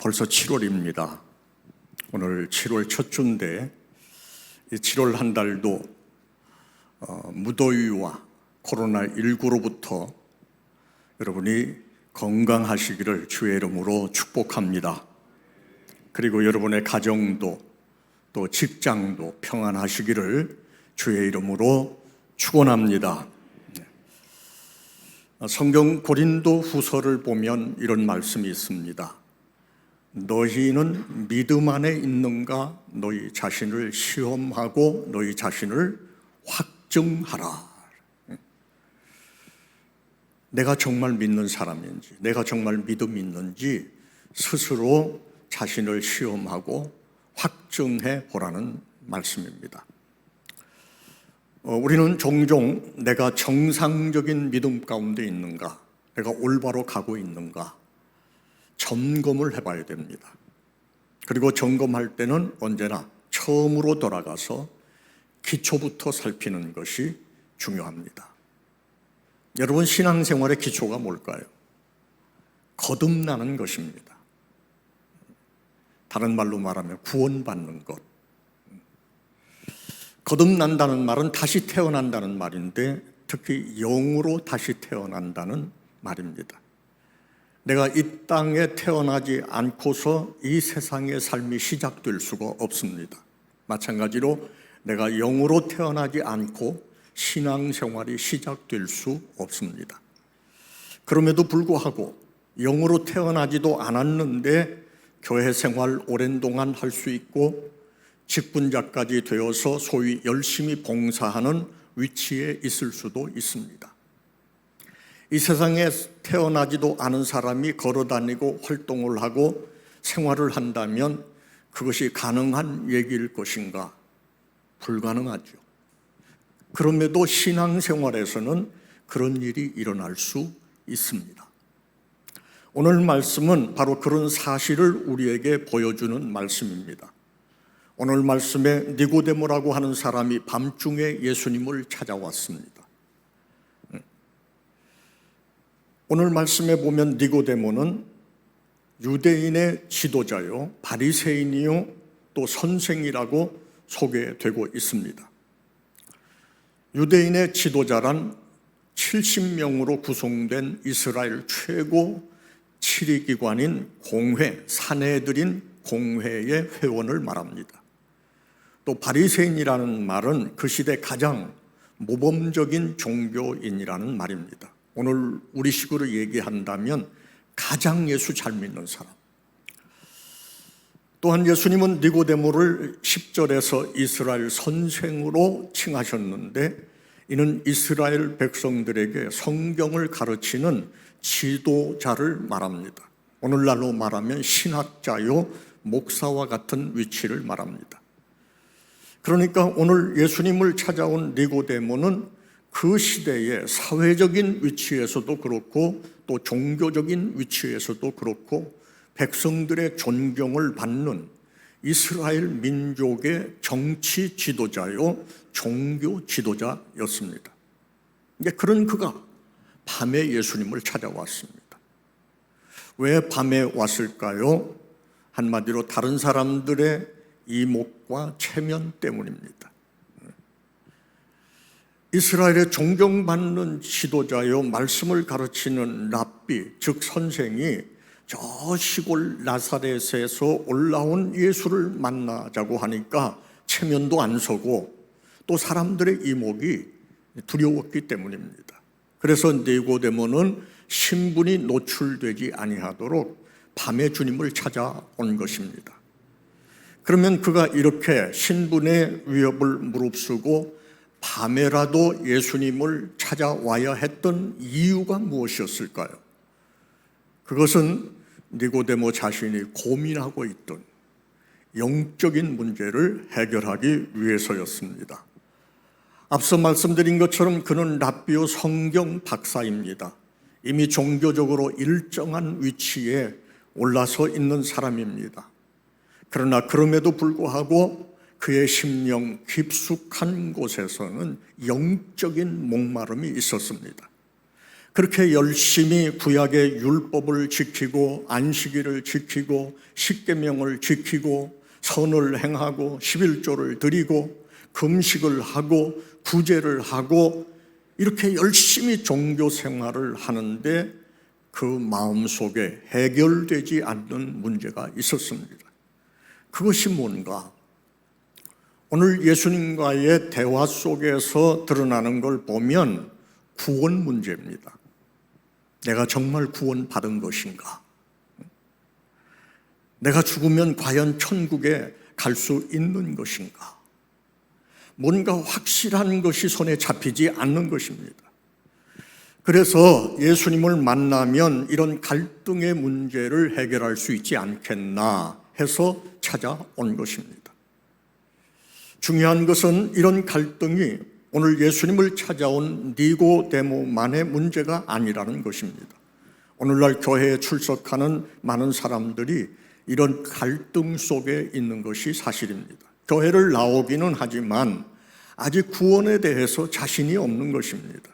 벌써 7월입니다. 오늘 7월 첫 주인데 이 7월 한 달도 무더위와 코로나19로부터 여러분이 건강하시기를 주의 이름으로 축복합니다. 그리고 여러분의 가정도 또 직장도 평안하시기를 주의 이름으로 축원합니다. 성경 고린도 후서를 보면 이런 말씀이 있습니다. 너희는 믿음 안에 있는가? 너희 자신을 시험하고 너희 자신을 확증하라. 내가 정말 믿는 사람인지, 내가 정말 믿음이 있는지 스스로 자신을 시험하고 확증해 보라는 말씀입니다. 우리는 종종 내가 정상적인 믿음 가운데 있는가, 내가 올바로 가고 있는가 점검을 해봐야 됩니다. 그리고 점검할 때는 언제나 처음으로 돌아가서 기초부터 살피는 것이 중요합니다. 여러분, 신앙생활의 기초가 뭘까요? 거듭나는 것입니다. 다른 말로 말하면 구원받는 것. 거듭난다는 말은 다시 태어난다는 말인데 특히 영으로 다시 태어난다는 말입니다. 내가 이 땅에 태어나지 않고서 이 세상의 삶이 시작될 수가 없습니다. 마찬가지로 내가 영으로 태어나지 않고 신앙생활이 시작될 수 없습니다. 그럼에도 불구하고 영으로 태어나지도 않았는데 교회 생활 오랜 동안 할 수 있고 직분자까지 되어서 소위 열심히 봉사하는 위치에 있을 수도 있습니다. 이 세상에 태어나지도 않은 사람이 걸어다니고 활동을 하고 생활을 한다면 그것이 가능한 얘기일 것인가? 불가능하죠. 그럼에도 신앙생활에서는 그런 일이 일어날 수 있습니다. 오늘 말씀은 바로 그런 사실을 우리에게 보여주는 말씀입니다. 오늘 말씀에 니고데모라고 하는 사람이 밤중에 예수님을 찾아왔습니다. 오늘 말씀에 보면 니고데모는 유대인의 지도자요, 바리새인이요, 또 선생이라고 소개되고 있습니다. 유대인의 지도자란 70명으로 구성된 이스라엘 최고 치리기관인 공회, 사내들인 공회의 회원을 말합니다. 또 바리새인이라는 말은 그 시대 가장 모범적인 종교인이라는 말입니다. 오늘 우리식으로 얘기한다면 가장 예수 잘 믿는 사람. 또한 예수님은 니고데모를 10절에서 이스라엘 선생으로 칭하셨는데 이는 이스라엘 백성들에게 성경을 가르치는 지도자를 말합니다. 오늘날로 말하면 신학자요, 목사와 같은 위치를 말합니다. 그러니까 오늘 예수님을 찾아온 니고데모는 그 시대의 사회적인 위치에서도 그렇고 또 종교적인 위치에서도 그렇고 백성들의 존경을 받는 이스라엘 민족의 정치 지도자요, 종교 지도자였습니다. 그런 그가 밤에 예수님을 찾아왔습니다. 왜 밤에 왔을까요? 한마디로 다른 사람들의 이목과 체면 때문입니다. 이스라엘의 존경받는 지도자요, 말씀을 가르치는 랍비, 즉 선생이 저 시골 나사렛에서 올라온 예수를 만나자고 하니까 체면도 안 서고 또 사람들의 이목이 두려웠기 때문입니다. 그래서 니고데모는 신분이 노출되지 아니하도록 밤에 주님을 찾아온 것입니다. 그러면 그가 이렇게 신분의 위협을 무릅쓰고 밤에라도 예수님을 찾아와야 했던 이유가 무엇이었을까요? 그것은 니고데모 자신이 고민하고 있던 영적인 문제를 해결하기 위해서였습니다. 앞서 말씀드린 것처럼 그는 랍비요 성경 박사입니다. 이미 종교적으로 일정한 위치에 올라서 있는 사람입니다. 그러나 그럼에도 불구하고 그의 심령 깊숙한 곳에서는 영적인 목마름이 있었습니다. 그렇게 열심히 구약의 율법을 지키고 안식일을 지키고 십계명을 지키고 선을 행하고 11조를 드리고 금식을 하고 구제를 하고 이렇게 열심히 종교 생활을 하는데 그 마음속에 해결되지 않는 문제가 있었습니다. 그것이 뭔가? 오늘 예수님과의 대화 속에서 드러나는 걸 보면 구원 문제입니다. 내가 정말 구원받은 것인가? 내가 죽으면 과연 천국에 갈 수 있는 것인가? 뭔가 확실한 것이 손에 잡히지 않는 것입니다. 그래서 예수님을 만나면 이런 갈등의 문제를 해결할 수 있지 않겠나 해서 찾아온 것입니다. 중요한 것은 이런 갈등이 오늘 예수님을 찾아온 니고데모만의 문제가 아니라는 것입니다. 오늘날 교회에 출석하는 많은 사람들이 이런 갈등 속에 있는 것이 사실입니다. 교회를 나오기는 하지만 아직 구원에 대해서 자신이 없는 것입니다.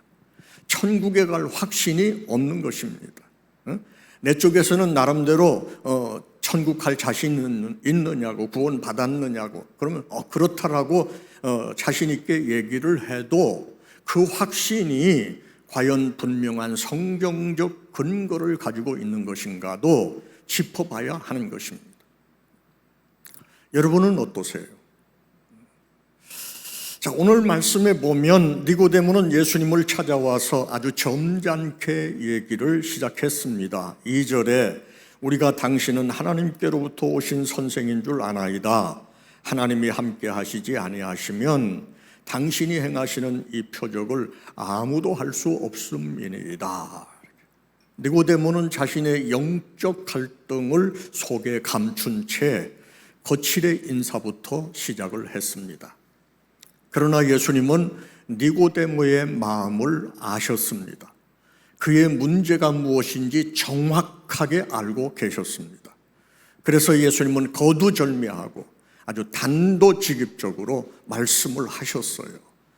천국에 갈 확신이 없는 것입니다. 내 쪽에서는 나름대로 천국 갈 자신 있느냐고, 구원 받았느냐고, 그러면 그렇다라고 자신 있게 얘기를 해도 그 확신이 과연 분명한 성경적 근거를 가지고 있는 것인가도 짚어봐야 하는 것입니다. 여러분은 어떠세요? 자, 오늘 말씀에 보면 니고데모는 예수님을 찾아와서 아주 점잖게 얘기를 시작했습니다. 2절에 우리가 당신은 하나님께로부터 오신 선생인 줄 아나이다. 하나님이 함께 하시지 아니하시면 당신이 행하시는 이 표적을 아무도 할 수 없음이니이다. 니고데모는 자신의 영적 갈등을 속에 감춘 채 거칠의 인사부터 시작을 했습니다. 그러나 예수님은 니고데모의 마음을 아셨습니다. 그의 문제가 무엇인지 정확하게 알고 계셨습니다. 그래서 예수님은 거두절미하고 아주 단도직입적으로 말씀을 하셨어요.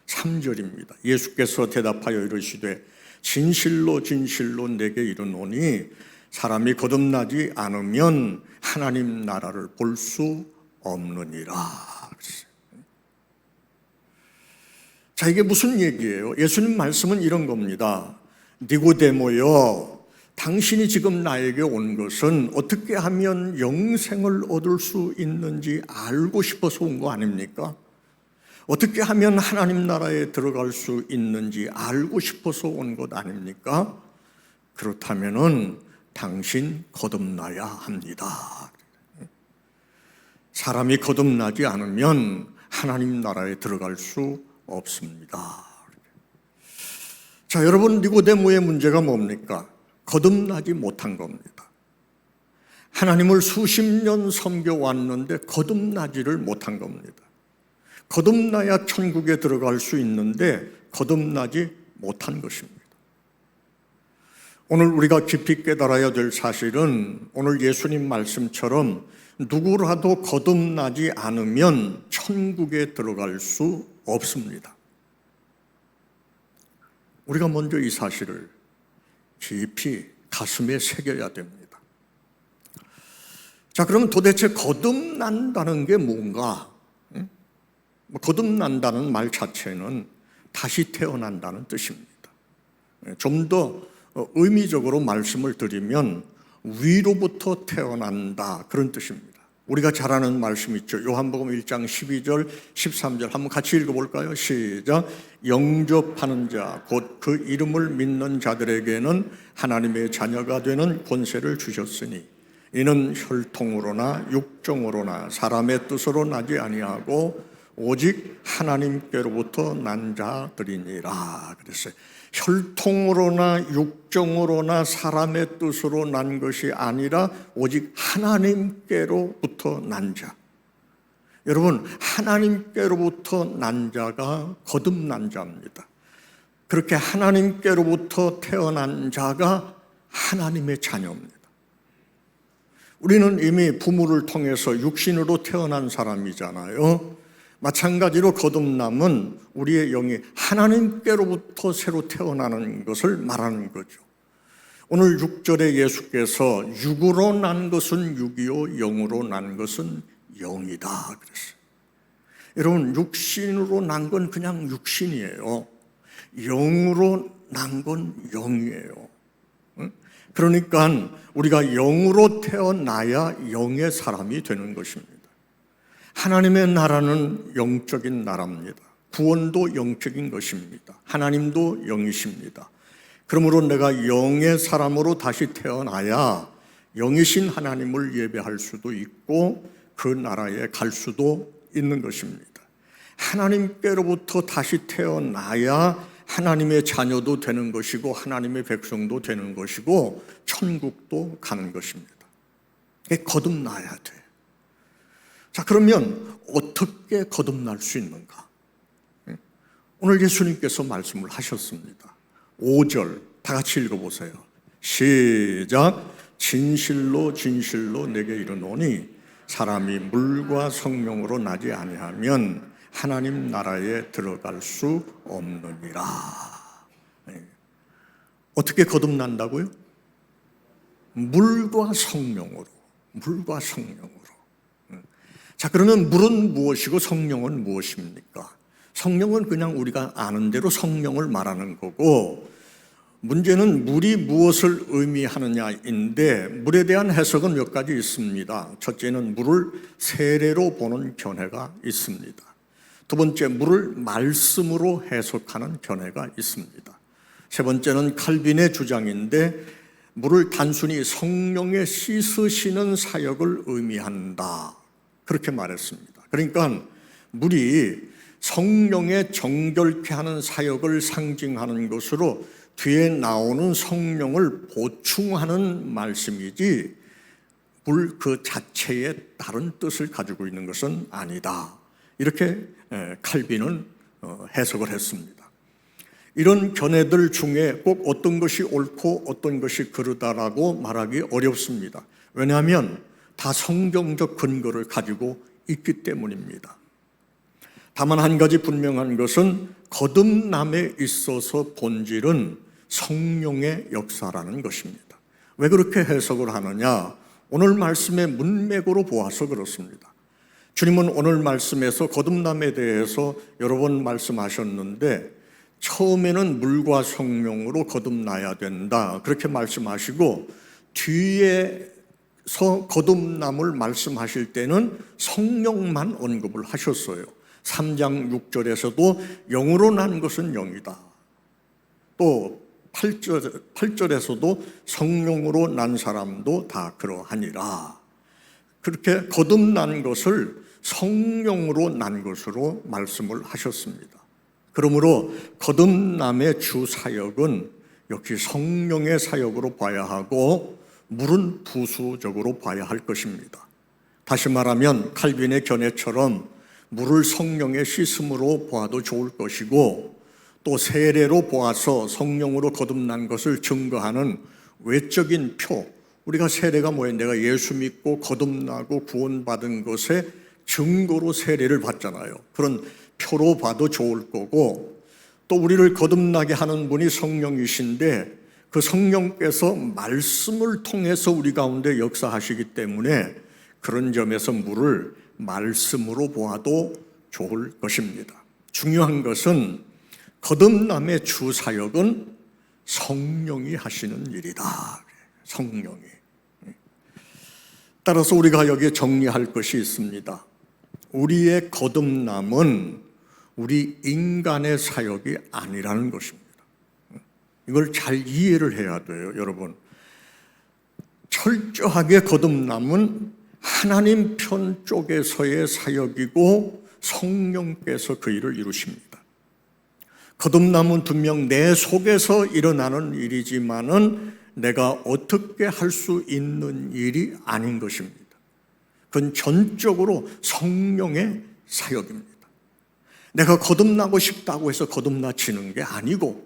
3절입니다. 예수께서 대답하여 이르시되 진실로 진실로 내게 이르노니 사람이 거듭나지 않으면 하나님 나라를 볼 수 없느니라. 자, 이게 무슨 얘기예요? 예수님 말씀은 이런 겁니다. 니고데모여, 당신이 지금 나에게 온 것은 어떻게 하면 영생을 얻을 수 있는지 알고 싶어서 온 거 아닙니까? 어떻게 하면 하나님 나라에 들어갈 수 있는지 알고 싶어서 온 것 아닙니까? 그렇다면은 당신 거듭나야 합니다. 사람이 거듭나지 않으면 하나님 나라에 들어갈 수 없습니다. 자, 여러분, 니고데모의 문제가 뭡니까? 거듭나지 못한 겁니다. 하나님을 수십 년 섬겨왔는데 거듭나지를 못한 겁니다. 거듭나야 천국에 들어갈 수 있는데 거듭나지 못한 것입니다. 오늘 우리가 깊이 깨달아야 될 사실은 오늘 예수님 말씀처럼 누구라도 거듭나지 않으면 천국에 들어갈 수 없습니다. 우리가 먼저 이 사실을 깊이 가슴에 새겨야 됩니다. 자, 그러면 도대체 거듭난다는 게 뭔가? 거듭난다는 말 자체는 다시 태어난다는 뜻입니다. 좀 더 의미적으로 말씀을 드리면 위로부터 태어난다, 그런 뜻입니다. 우리가 잘 아는 말씀 있죠. 요한복음 1장 12절 13절 한번 같이 읽어볼까요? 시작. 영접하는 자 곧 그 이름을 믿는 자들에게는 하나님의 자녀가 되는 권세를 주셨으니 이는 혈통으로나 육정으로나 사람의 뜻으로 나지 아니하고 오직 하나님께로부터 난 자들이니라 그랬어요. 혈통으로나 육정으로나 사람의 뜻으로 난 것이 아니라 오직 하나님께로부터 난 자. 여러분, 하나님께로부터 난 자가 거듭난 자입니다. 그렇게 하나님께로부터 태어난 자가 하나님의 자녀입니다. 우리는 이미 부모를 통해서 육신으로 태어난 사람이잖아요. 마찬가지로 거듭남은 우리의 영이 하나님께로부터 새로 태어나는 것을 말하는 거죠. 오늘 6절에 예수께서 육으로 난 것은 육이요 영으로 난 것은 영이다 그랬어요. 여러분, 육신으로 난 건 그냥 육신이에요. 영으로 난 건 영이에요. 그러니까 우리가 영으로 태어나야 영의 사람이 되는 것입니다. 하나님의 나라는 영적인 나라입니다. 구원도 영적인 것입니다. 하나님도 영이십니다. 그러므로 내가 영의 사람으로 다시 태어나야 영이신 하나님을 예배할 수도 있고 그 나라에 갈 수도 있는 것입니다. 하나님께로부터 다시 태어나야 하나님의 자녀도 되는 것이고 하나님의 백성도 되는 것이고 천국도 가는 것입니다. 거듭나야 돼. 자, 그러면 어떻게 거듭날 수 있는가? 오늘 예수님께서 말씀을 하셨습니다. 5절 다 같이 읽어보세요. 시작. 진실로 진실로 내게 이르노니 사람이 물과 성령으로 나지 아니하면 하나님 나라에 들어갈 수 없느니라. 어떻게 거듭난다고요? 물과 성령으로. 물과 성령으로. 자, 그러면 물은 무엇이고 성령은 무엇입니까? 성령은 그냥 우리가 아는 대로 성령을 말하는 거고, 문제는 물이 무엇을 의미하느냐인데 물에 대한 해석은 몇 가지 있습니다. 첫째는 물을 세례로 보는 견해가 있습니다. 두 번째, 물을 말씀으로 해석하는 견해가 있습니다. 세 번째는 칼빈의 주장인데 물을 단순히 성령의 씻으시는 사역을 의미한다, 그렇게 말했습니다. 그러니까 물이 성령의 정결케 하는 사역을 상징하는 것으로 뒤에 나오는 성령을 보충하는 말씀이지 물 그 자체에 다른 뜻을 가지고 있는 것은 아니다, 이렇게 칼빈은 해석을 했습니다. 이런 견해들 중에 꼭 어떤 것이 옳고 어떤 것이 그르다라고 말하기 어렵습니다. 왜냐하면 다 성경적 근거를 가지고 있기 때문입니다. 다만 한 가지 분명한 것은 거듭남에 있어서 본질은 성령의 역사라는 것입니다. 왜 그렇게 해석을 하느냐? 오늘 말씀의 문맥으로 보아서 그렇습니다. 주님은 오늘 말씀에서 거듭남에 대해서 여러 번 말씀하셨는데 처음에는 물과 성령으로 거듭나야 된다, 그렇게 말씀하시고 뒤에서 거듭남을 말씀하실 때는 성령만 언급을 하셨어요. 3장 6절에서도 영으로 난 것은 영이다. 또 8절에서도 성령으로 난 사람도 다 그러하니라. 그렇게 거듭난 것을 성령으로 난 것으로 말씀을 하셨습니다. 그러므로 거듭남의 주 사역은 역시 성령의 사역으로 봐야 하고 물은 부수적으로 봐야 할 것입니다. 다시 말하면 칼빈의 견해처럼 물을 성령의 씻음으로 보아도 좋을 것이고 또 세례로 보아서 성령으로 거듭난 것을 증거하는 외적인 표, 우리가 세례가 뭐예요? 내가 예수 믿고 거듭나고 구원받은 것에 증거로 세례를 받잖아요. 그런 표로 봐도 좋을 거고 또 우리를 거듭나게 하는 분이 성령이신데 그 성령께서 말씀을 통해서 우리 가운데 역사하시기 때문에 그런 점에서 물을 말씀으로 보아도 좋을 것입니다. 중요한 것은 거듭남의 주 사역은 성령이 하시는 일이다. 성령이. 따라서 우리가 여기에 정리할 것이 있습니다. 우리의 거듭남은 우리 인간의 사역이 아니라는 것입니다. 이걸 잘 이해를 해야 돼요, 여러분. 철저하게 거듭남은 하나님 편 쪽에서의 사역이고 성령께서 그 일을 이루십니다. 거듭남은 분명 내 속에서 일어나는 일이지만은 내가 어떻게 할 수 있는 일이 아닌 것입니다. 그건 전적으로 성령의 사역입니다. 내가 거듭나고 싶다고 해서 거듭나지는 게 아니고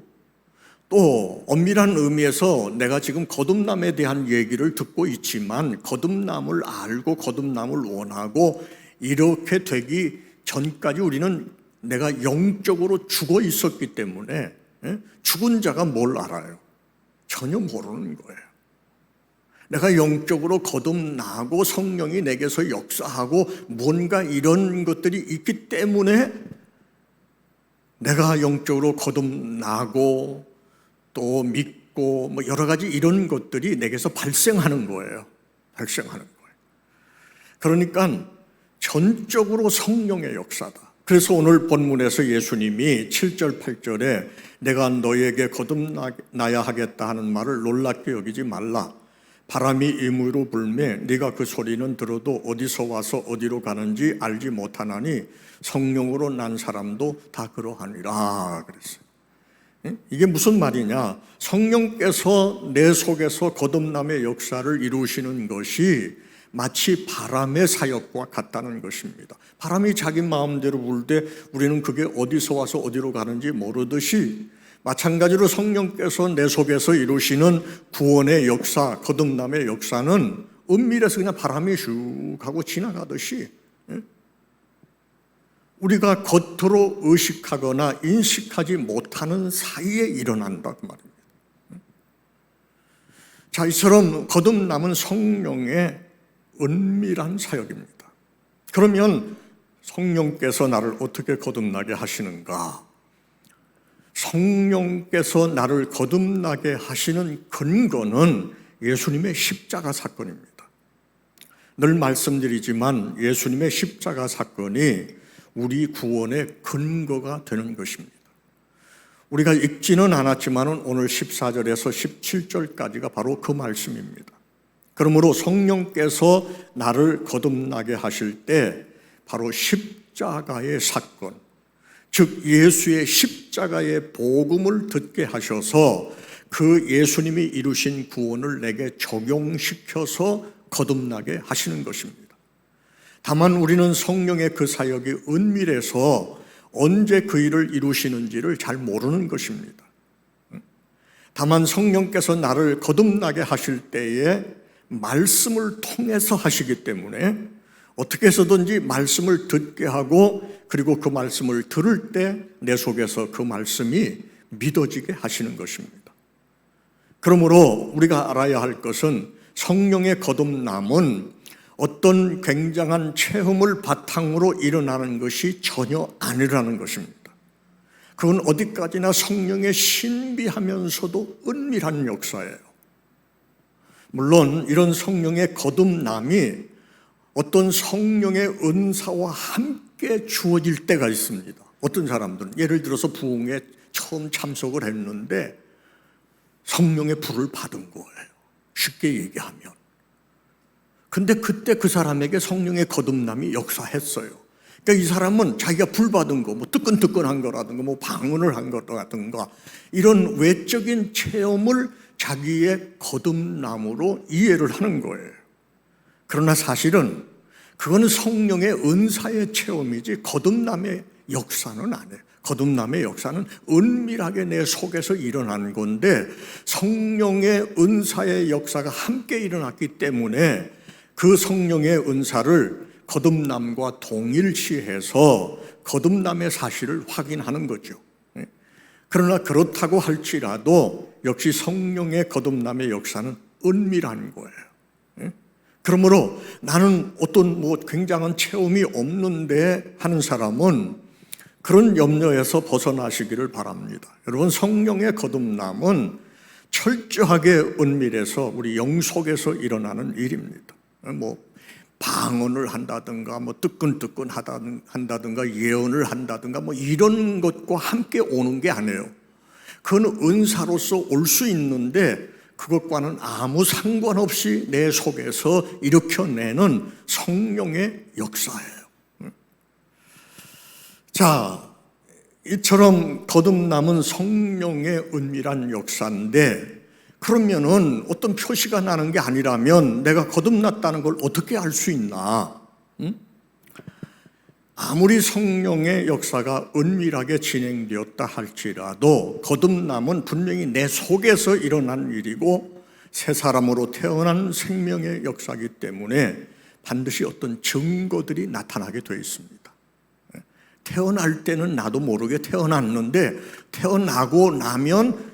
또 엄밀한 의미에서 내가 지금 거듭남에 대한 얘기를 듣고 있지만 거듭남을 알고 거듭남을 원하고 이렇게 되기 전까지 우리는 내가 영적으로 죽어 있었기 때문에 죽은 자가 뭘 알아요? 전혀 모르는 거예요. 내가 영적으로 거듭나고 성령이 내게서 역사하고 뭔가 이런 것들이 있기 때문에 내가 영적으로 거듭나고 또 믿고 뭐 여러 가지 이런 것들이 내게서 발생하는 거예요. 발생하는 거예요. 그러니까 전적으로 성령의 역사다. 그래서 오늘 본문에서 예수님이 7절 8절에 내가 너에게 거듭나야 하겠다 하는 말을 놀랍게 여기지 말라. 바람이 임으로 불매 네가 그 소리는 들어도 어디서 와서 어디로 가는지 알지 못하나니 성령으로 난 사람도 다 그러하니라 그랬어요. 이게 무슨 말이냐? 성령께서 내 속에서 거듭남의 역사를 이루시는 것이 마치 바람의 사역과 같다는 것입니다. 바람이 자기 마음대로 불 때 우리는 그게 어디서 와서 어디로 가는지 모르듯이 마찬가지로 성령께서 내 속에서 이루시는 구원의 역사, 거듭남의 역사는 은밀해서 그냥 바람이 슉 하고 지나가듯이 우리가 겉으로 의식하거나 인식하지 못하는 사이에 일어난다 그 말입니다. 자, 이처럼 거듭남은 성령의 은밀한 사역입니다. 그러면 성령께서 나를 어떻게 거듭나게 하시는가? 성령께서 나를 거듭나게 하시는 근거는 예수님의 십자가 사건입니다. 늘 말씀드리지만 예수님의 십자가 사건이 우리 구원의 근거가 되는 것입니다. 우리가 읽지는 않았지만 오늘 14절에서 17절까지가 바로 그 말씀입니다. 그러므로 성령께서 나를 거듭나게 하실 때 바로 십자가의 사건, 즉 예수의 십자가의 복음을 듣게 하셔서 그 예수님이 이루신 구원을 내게 적용시켜서 거듭나게 하시는 것입니다. 다만 우리는 성령의 그 사역이 은밀해서 언제 그 일을 이루시는지를 잘 모르는 것입니다. 다만 성령께서 나를 거듭나게 하실 때에 말씀을 통해서 하시기 때문에 어떻게 해서든지 말씀을 듣게 하고 그리고 그 말씀을 들을 때 내 속에서 그 말씀이 믿어지게 하시는 것입니다. 그러므로 우리가 알아야 할 것은 성령의 거듭남은 어떤 굉장한 체험을 바탕으로 일어나는 것이 전혀 아니라는 것입니다. 그건 어디까지나 성령의 신비하면서도 은밀한 역사예요. 물론 이런 성령의 거듭남이 어떤 성령의 은사와 함께 주어질 때가 있습니다. 어떤 사람들은 예를 들어서 부흥에 처음 참석을 했는데 성령의 불을 받은 거예요. 쉽게 얘기하면. 근데 그때 그 사람에게 성령의 거듭남이 역사했어요. 그러니까 이 사람은 자기가 불 받은 거, 뭐 뜨끈뜨끈한 거라든가, 뭐 방언을 한 거라든가 이런 외적인 체험을 자기의 거듭남으로 이해를 하는 거예요. 그러나 사실은 그거는 성령의 은사의 체험이지 거듭남의 역사는 아니에요. 거듭남의 역사는 은밀하게 내 속에서 일어난 건데 성령의 은사의 역사가 함께 일어났기 때문에 그 성령의 은사를 거듭남과 동일시해서 거듭남의 사실을 확인하는 거죠. 그러나 그렇다고 할지라도 역시 성령의 거듭남의 역사는 은밀한 거예요. 그러므로 나는 어떤 굉장한 체험이 없는데 하는 사람은 그런 염려에서 벗어나시기를 바랍니다. 여러분, 성령의 거듭남은 철저하게 은밀해서 우리 영 속에서 일어나는 일입니다. 방언을 한다든가 뜨끈뜨끈 한다든가 예언을 한다든가 이런 것과 함께 오는 게 아니에요. 그건 은사로서 올 수 있는데 그것과는 아무 상관없이 내 속에서 일으켜내는 성령의 역사예요. 자, 이처럼 거듭남은 성령의 은밀한 역사인데 그러면은 어떤 표시가 나는 게 아니라면 내가 거듭났다는 걸 어떻게 알 수 있나? 아무리 성령의 역사가 은밀하게 진행되었다 할지라도 거듭남은 분명히 내 속에서 일어난 일이고 새 사람으로 태어난 생명의 역사이기 때문에 반드시 어떤 증거들이 나타나게 되어 있습니다. 태어날 때는 나도 모르게 태어났는데 태어나고 나면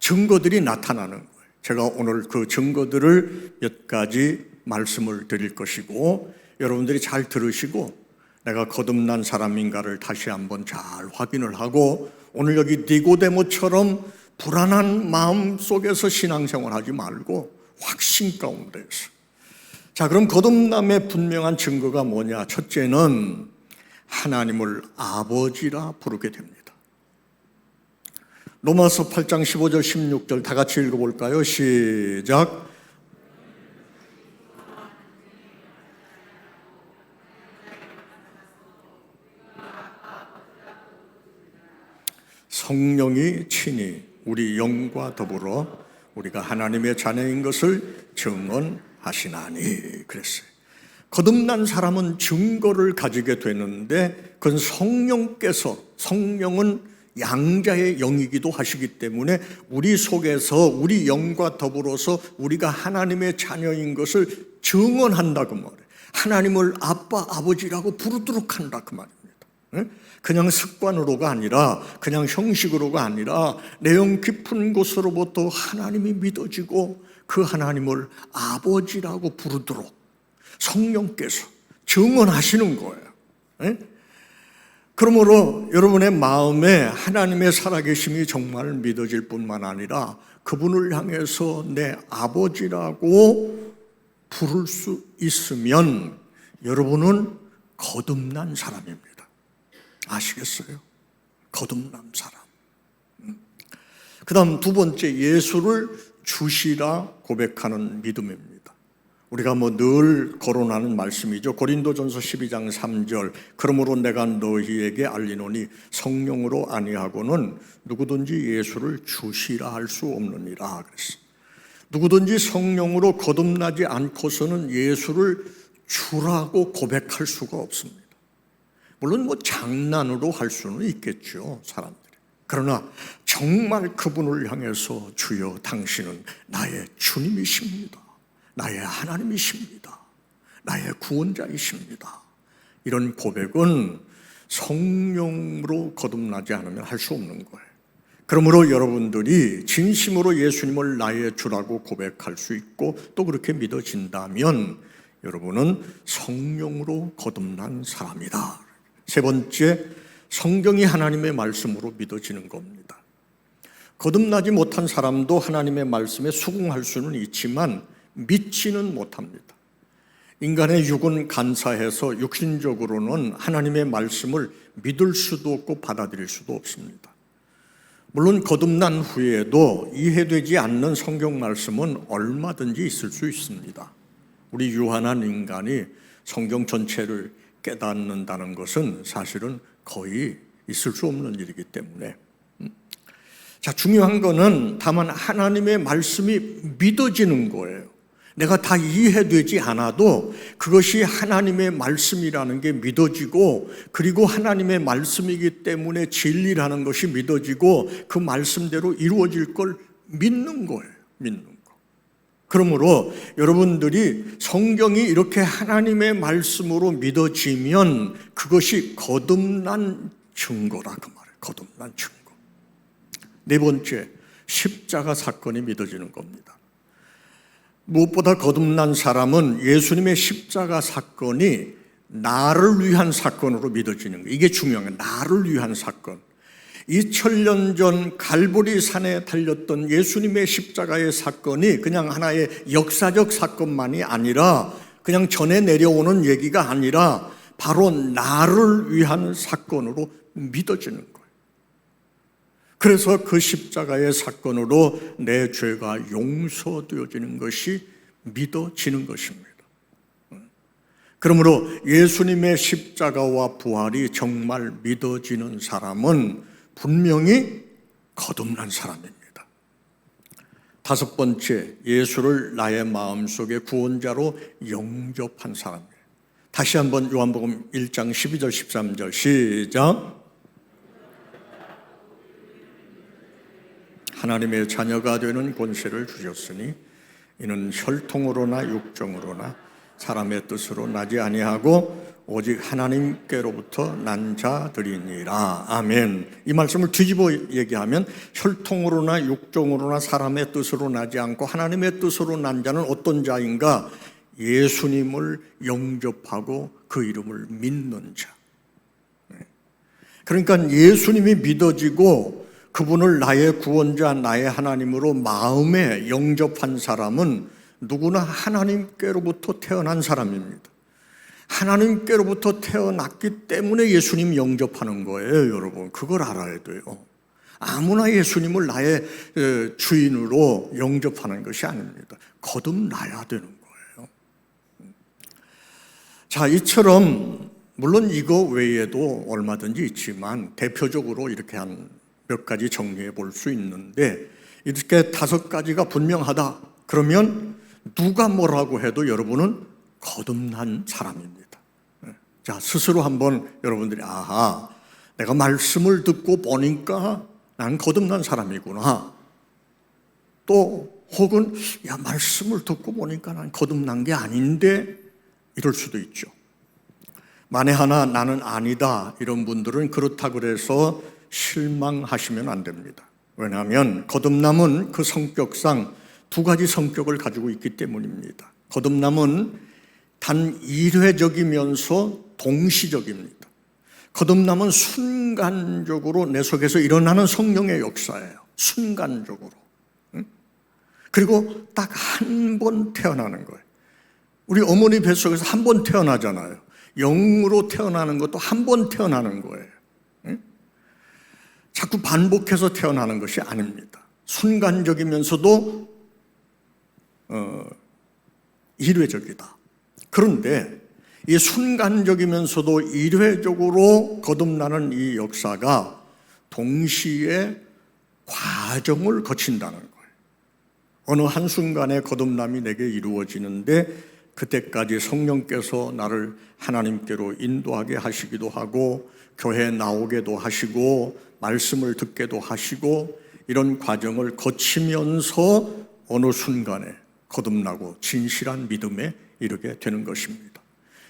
증거들이 나타나는 거예요. 제가 오늘 그 증거들을 몇 가지 말씀을 드릴 것이고 여러분들이 잘 들으시고 내가 거듭난 사람인가를 다시 한번 잘 확인을 하고 오늘 여기 니고데모처럼 불안한 마음 속에서 신앙생활하지 말고 확신 가운데서. 자, 그럼 거듭남의 분명한 증거가 뭐냐? 첫째는 하나님을 아버지라 부르게 됩니다. 로마서 8장 15절 16절 다 같이 읽어볼까요? 시작. 성령이 친히 우리 영과 더불어 우리가 하나님의 자녀인 것을 증언하시나니 그랬어요. 거듭난 사람은 증거를 가지게 되는데 그건 성령은 양자의 영이기도 하시기 때문에 우리 속에서 우리 영과 더불어서 우리가 하나님의 자녀인 것을 증언한다 그 말이에요. 하나님을 아빠, 아버지라고 부르도록 한다 그 말입니다. 그냥 습관으로가 아니라 그냥 형식으로가 아니라 내용 깊은 곳으로부터 하나님이 믿어지고 그 하나님을 아버지라고 부르도록 성령께서 증언하시는 거예요. 그러므로 여러분의 마음에 하나님의 살아계심이 정말 믿어질 뿐만 아니라 그분을 향해서 내 아버지라고 부를 수 있으면 여러분은 거듭난 사람입니다. 아시겠어요? 거듭난 사람. 그 다음 두 번째, 예수를 주시라 고백하는 믿음입니다. 우리가 늘 거론하는 말씀이죠. 고린도전서 12장 3절 그러므로 내가 너희에게 알리노니 성령으로 아니하고는 누구든지 예수를 주시라 할 수 없느니라 그랬어요. 누구든지 성령으로 거듭나지 않고서는 예수를 주라고 고백할 수가 없습니다. 물론 장난으로 할 수는 있겠죠, 사람들이. 그러나 정말 그분을 향해서 주여 당신은 나의 주님이십니다. 나의 하나님이십니다. 나의 구원자이십니다. 이런 고백은 성령으로 거듭나지 않으면 할 수 없는 거예요. 그러므로 여러분들이 진심으로 예수님을 나의 주라고 고백할 수 있고 또 그렇게 믿어진다면 여러분은 성령으로 거듭난 사람이다. 세 번째, 성경이 하나님의 말씀으로 믿어지는 겁니다. 거듭나지 못한 사람도 하나님의 말씀에 수긍할 수는 있지만 믿지는 못합니다. 인간의 육은 간사해서 육신적으로는 하나님의 말씀을 믿을 수도 없고 받아들일 수도 없습니다. 물론 거듭난 후에도 이해되지 않는 성경 말씀은 얼마든지 있을 수 있습니다. 우리 유한한 인간이 성경 전체를 깨닫는다는 것은 사실은 거의 있을 수 없는 일이기 때문에 자, 중요한 거는 다만 하나님의 말씀이 믿어지는 거예요. 내가 다 이해되지 않아도 그것이 하나님의 말씀이라는 게 믿어지고 그리고 하나님의 말씀이기 때문에 진리라는 것이 믿어지고 그 말씀대로 이루어질 걸 믿는 거예요. 믿는 거. 그러므로 여러분들이 성경이 이렇게 하나님의 말씀으로 믿어지면 그것이 거듭난 증거라 그 말이에요. 거듭난 증거. 네 번째, 십자가 사건이 믿어지는 겁니다. 무엇보다 거듭난 사람은 예수님의 십자가 사건이 나를 위한 사건으로 믿어지는 거예요. 이게 중요한 거예요. 나를 위한 사건. 2000년 전 갈보리 산에 달렸던 예수님의 십자가의 사건이 그냥 하나의 역사적 사건만이 아니라 그냥 전에 내려오는 얘기가 아니라 바로 나를 위한 사건으로 믿어지는 거예요. 그래서 그 십자가의 사건으로 내 죄가 용서되어지는 것이 믿어지는 것입니다. 그러므로 예수님의 십자가와 부활이 정말 믿어지는 사람은 분명히 거듭난 사람입니다. 다섯 번째, 예수를 나의 마음속에 구원자로 영접한 사람이에요. 다시 한번 요한복음 1장 12절 13절 시작. 하나님의 자녀가 되는 권세를 주셨으니 이는 혈통으로나 육정으로나 사람의 뜻으로 나지 아니하고 오직 하나님께로부터 난 자들이니라. 아멘. 이 말씀을 뒤집어 얘기하면 혈통으로나 육종으로나 사람의 뜻으로 나지 않고 하나님의 뜻으로 난 자는 어떤 자인가? 예수님을 영접하고 그 이름을 믿는 자. 그러니까 예수님이 믿어지고 그분을 나의 구원자, 나의 하나님으로 마음에 영접한 사람은 누구나 하나님께로부터 태어난 사람입니다. 하나님께로부터 태어났기 때문에 예수님 영접하는 거예요, 여러분. 그걸 알아야 돼요. 아무나 예수님을 나의 주인으로 영접하는 것이 아닙니다. 거듭나야 되는 거예요. 자, 이처럼 물론 이거 외에도 얼마든지 있지만 대표적으로 이렇게 한 몇 가지 정리해 볼 수 있는데 이렇게 5가지가 분명하다. 그러면 누가 뭐라고 해도 여러분은 거듭난 사람입니다. 자, 스스로 한번 여러분들이 아하, 내가 말씀을 듣고 보니까 난 거듭난 사람이구나. 또 혹은 야, 말씀을 듣고 보니까 난 거듭난 게 아닌데 이럴 수도 있죠. 만에 하나 나는 아니다 이런 분들은 그렇다 그래서 실망하시면 안 됩니다. 왜냐하면 거듭남은 그 성격상 2가지 성격을 가지고 있기 때문입니다. 거듭남은 단 일회적이면서 동시적입니다. 거듭남은 순간적으로 내 속에서 일어나는 성령의 역사예요. 순간적으로. 그리고 딱 한 번 태어나는 거예요. 우리 어머니 뱃속에서 한 번 태어나잖아요. 영으로 태어나는 것도 한 번 태어나는 거예요. 자꾸 반복해서 태어나는 것이 아닙니다. 순간적이면서도 일회적이다. 그런데 이 순간적이면서도 일회적으로 거듭나는 이 역사가 동시에 과정을 거친다는 거예요. 어느 한순간에 거듭남이 내게 이루어지는데 그때까지 성령께서 나를 하나님께로 인도하게 하시기도 하고 교회에 나오게도 하시고 말씀을 듣게도 하시고 이런 과정을 거치면서 어느 순간에 거듭나고 진실한 믿음에 이르게 되는 것입니다.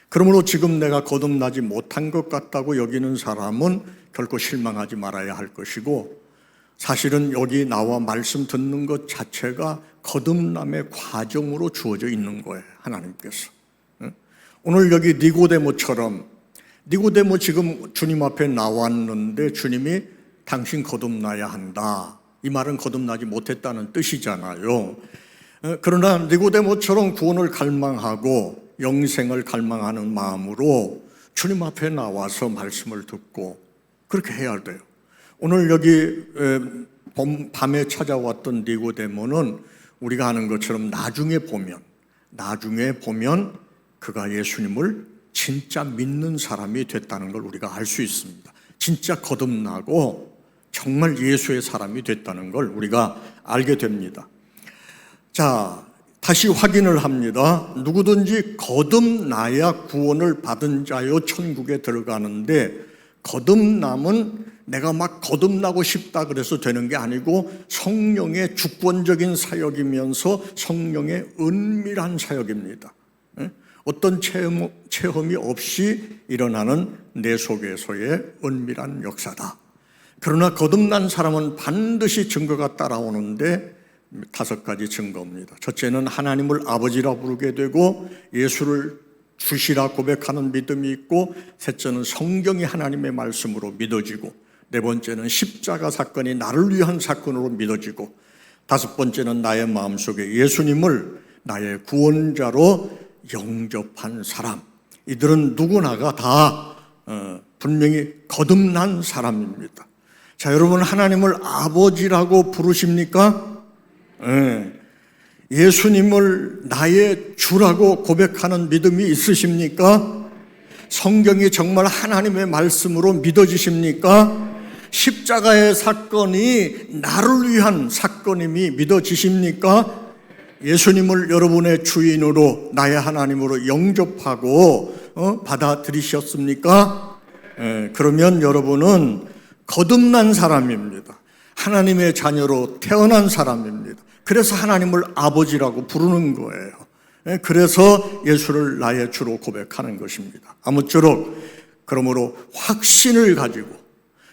그러므로 지금 내가 거듭나지 못한 것 같다고 여기는 사람은 결코 실망하지 말아야 할 것이고 사실은 여기 나와 말씀 듣는 것 자체가 거듭남의 과정으로 주어져 있는 거예요. 하나님께서. 오늘 여기 니고데모처럼 니고데모 지금 주님 앞에 나왔는데 주님이 당신 거듭나야 한다. 이 말은 거듭나지 못했다는 뜻이잖아요. 그러나 니고데모처럼 구원을 갈망하고 영생을 갈망하는 마음으로 주님 앞에 나와서 말씀을 듣고 그렇게 해야 돼요. 오늘 여기 밤에 찾아왔던 니고데모는 우리가 아는 것처럼 나중에 보면 그가 예수님을 진짜 믿는 사람이 됐다는 걸 우리가 알 수 있습니다. 진짜 거듭나고 정말 예수의 사람이 됐다는 걸 우리가 알게 됩니다. 자, 다시 확인을 합니다. 누구든지 거듭나야 구원을 받은 자요 천국에 들어가는데 거듭남은 내가 막 거듭나고 싶다 그래서 되는 게 아니고 성령의 주권적인 사역이면서 성령의 은밀한 사역입니다. 어떤 체험이 없이 일어나는 내 속에서의 은밀한 역사다. 그러나 거듭난 사람은 반드시 증거가 따라오는데 5가지 증거입니다. 첫째는 하나님을 아버지라 부르게 되고 예수를 주시라 고백하는 믿음이 있고, 셋째는 성경이 하나님의 말씀으로 믿어지고, 네 번째는 십자가 사건이 나를 위한 사건으로 믿어지고, 5번째는 나의 마음속에 예수님을 나의 구원자로 영접한 사람. 이들은 누구나가 다 분명히 거듭난 사람입니다. 자, 여러분 하나님을 아버지라고 부르십니까? 예수님을 나의 주라고 고백하는 믿음이 있으십니까? 성경이 정말 하나님의 말씀으로 믿어지십니까? 십자가의 사건이 나를 위한 사건임이 믿어지십니까? 예수님을 여러분의 주인으로 나의 하나님으로 영접하고 받아들이셨습니까? 그러면 여러분은 거듭난 사람입니다. 하나님의 자녀로 태어난 사람입니다. 그래서 하나님을 아버지라고 부르는 거예요. 그래서 예수를 나의 주로 고백하는 것입니다. 아무쪼록 그러므로 확신을 가지고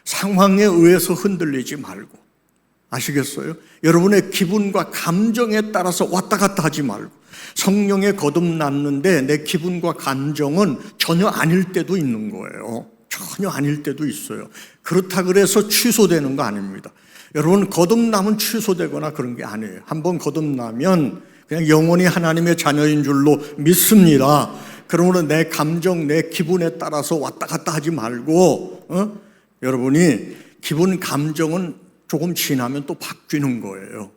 상황에 의해서 흔들리지 말고, 아시겠어요? 여러분의 기분과 감정에 따라서 왔다 갔다 하지 말고, 성령에 거듭났는데 내 기분과 감정은 전혀 아닐 때도 있는 거예요. 전혀 아닐 때도 있어요. 그렇다 그래서 취소되는 거 아닙니다. 여러분, 거듭나면 취소되거나 그런 게 아니에요. 한번 거듭나면 그냥 영원히 하나님의 자녀인 줄로 믿습니다. 그러므로 내 감정, 내 기분에 따라서 왔다 갔다 하지 말고, 여러분이 기분, 감정은 조금 지나면 또 바뀌는 거예요.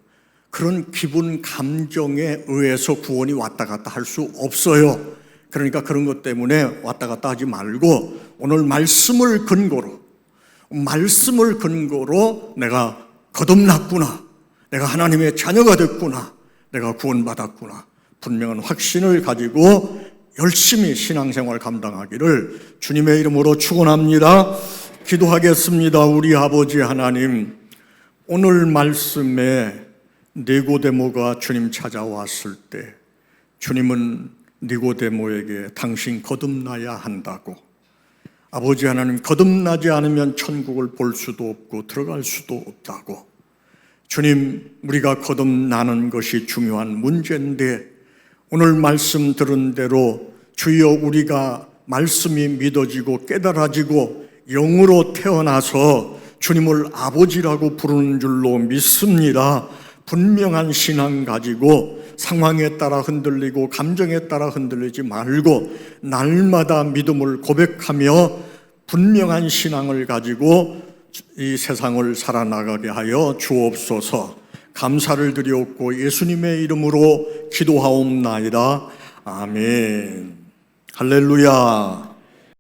그런 기분, 감정에 의해서 구원이 왔다 갔다 할 수 없어요. 그러니까 그런 것 때문에 왔다 갔다 하지 말고, 오늘 말씀을 근거로 내가 거듭났구나, 내가 하나님의 자녀가 됐구나, 내가 구원받았구나, 분명한 확신을 가지고 열심히 신앙생활 감당하기를 주님의 이름으로 축원합니다. 기도하겠습니다. 우리 아버지 하나님, 오늘 말씀에 니고데모가 주님 찾아왔을 때 주님은 니고데모에게 당신 거듭나야 한다고, 아버지 하나님, 거듭나지 않으면 천국을 볼 수도 없고 들어갈 수도 없다고, 주님, 우리가 거듭나는 것이 중요한 문제인데 오늘 말씀 들은 대로 주여 우리가 말씀이 믿어지고 깨달아지고 영으로 태어나서 주님을 아버지라고 부르는 줄로 믿습니다. 분명한 신앙 가지고 상황에 따라 흔들리고 감정에 따라 흔들리지 말고 날마다 믿음을 고백하며 분명한 신앙을 가지고 이 세상을 살아나가게 하여 주옵소서. 감사를 드리옵고 예수님의 이름으로 기도하옵나이다. 아멘. 할렐루야.